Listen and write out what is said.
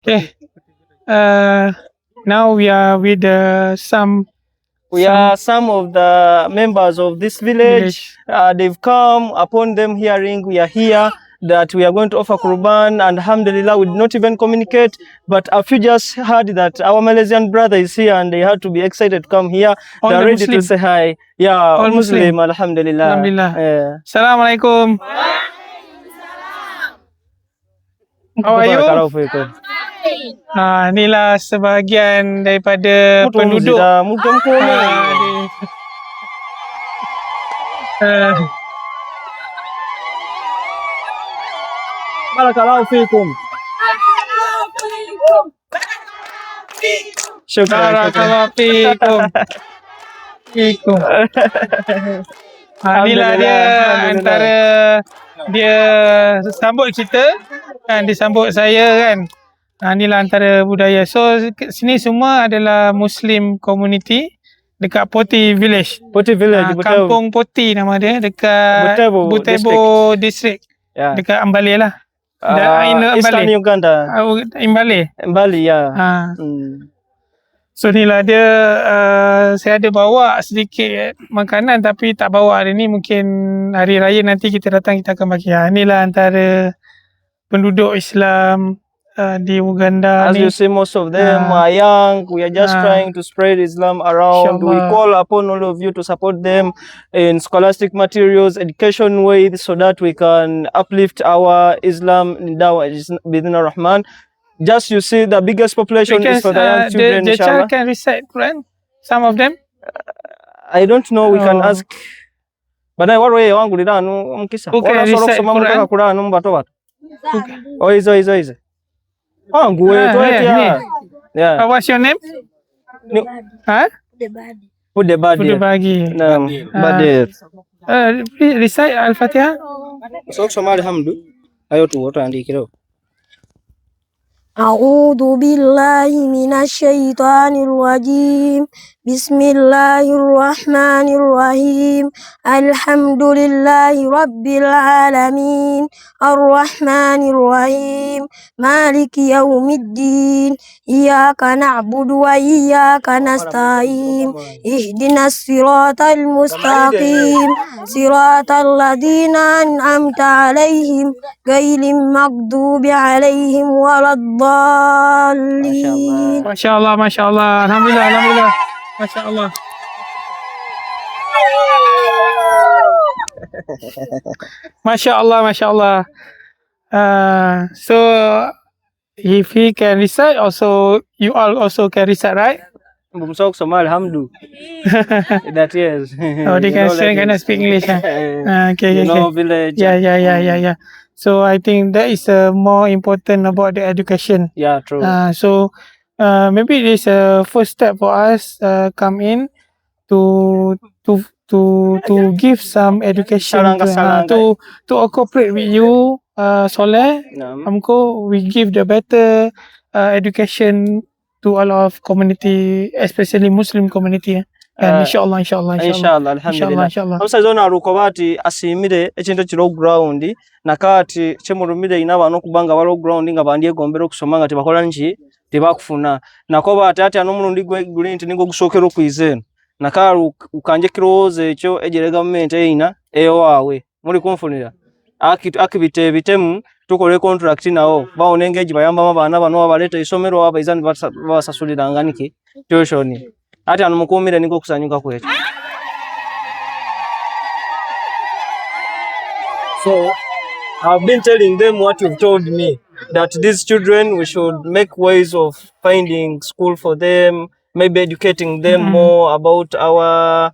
Okay. Now we are with some We are some of the members of this village. They've come upon them hearing we are here, that we are going to offer Qurban, and alhamdulillah, we did not even communicate, but a few just heard that our Malaysian brother is here and they had to be excited to come here. all They are the ready Muslim. to say hi. Yeah, All Muslim. alhamdulillah. Alhamdulillah. Yeah. Assalamualaikum. How are you? Inilah sebahagian daripada penduduk. Barakallahu fikum. Barakallahu fikum. Inilah dia antara dia sambut kita kan, disambut saya kan. Inilah antara budaya. So sini semua adalah Muslim community dekat Poti Village. Poti Village, Kampung Poti nama dia, dekat Butebo District. Yeah. Dekat Ambali lah. Eastern Uganda. Ambali ya. So inilah dia, saya ada bawa sedikit makanan tapi tak bawa hari ni, mungkin hari raya nanti kita datang kita akan bagi. Inilah antara penduduk Islam di Uganda. As you see, most of them are young. We are just trying to spread Islam around. We call upon all of you to support them in scholastic materials, education ways, so that we can uplift our Islam in Dawah Bidin Rahman. Just you see, the biggest population is for the young children. The child can recite Quran, some of them. I don't know. We can ask. But I worry wangu lidanu mkisa. Who can recite Quran? Izo. Yeah. What's your name? Budebadi. Badir. Please recite Al-Fatihah. Ayo tuwoto andikiro. أعوذ بالله من الشيطان الرجيم بسم الله الرحمن الرحيم الحمد لله رب العالمين الرحمن الرحيم مالك يوم الدين إياك نعبد وإياك نستعين اهدنا الصراط المستقيم صراط الذين أنعمت عليهم غير المغضوب عليهم ولا الضالين. Masya Allah, Masya Allah. Alhamdulillah. Masya Allah. Masya Allah. So if he can recite, also you all also can recite, right? Alhamdulillah. That is. Oh, they can speak English. Okay. Village. Yeah. So I think that is more important about the education. Yeah, true. So maybe this first step for us come in to give some education to cooperate with you, Soleh. We give the better education to all of community, especially Muslim community. Inshallah. Alhamdulillah. Omusaiza alukobati asimire ekintu kiro ground nakati kyemulumire ina bano kubanga balo ground nga bandyegombera okusoma nga tebakola nki tebakufuna nakoba atati anomulundi guli nti ningo gusokero kwizeno nakalu ukanje kiroze ekyo ejere government eina ewawe muri kunfunira akibite bitemu tukole contract nawo baone engage bayamba abana bano abaleta isomero abaizani basasulira nganiki tuition ati anomukumire ningo kusanyuka kwetu. So I've been telling them what you've told me, that these children, we should make ways of finding school for them, maybe educating them more about our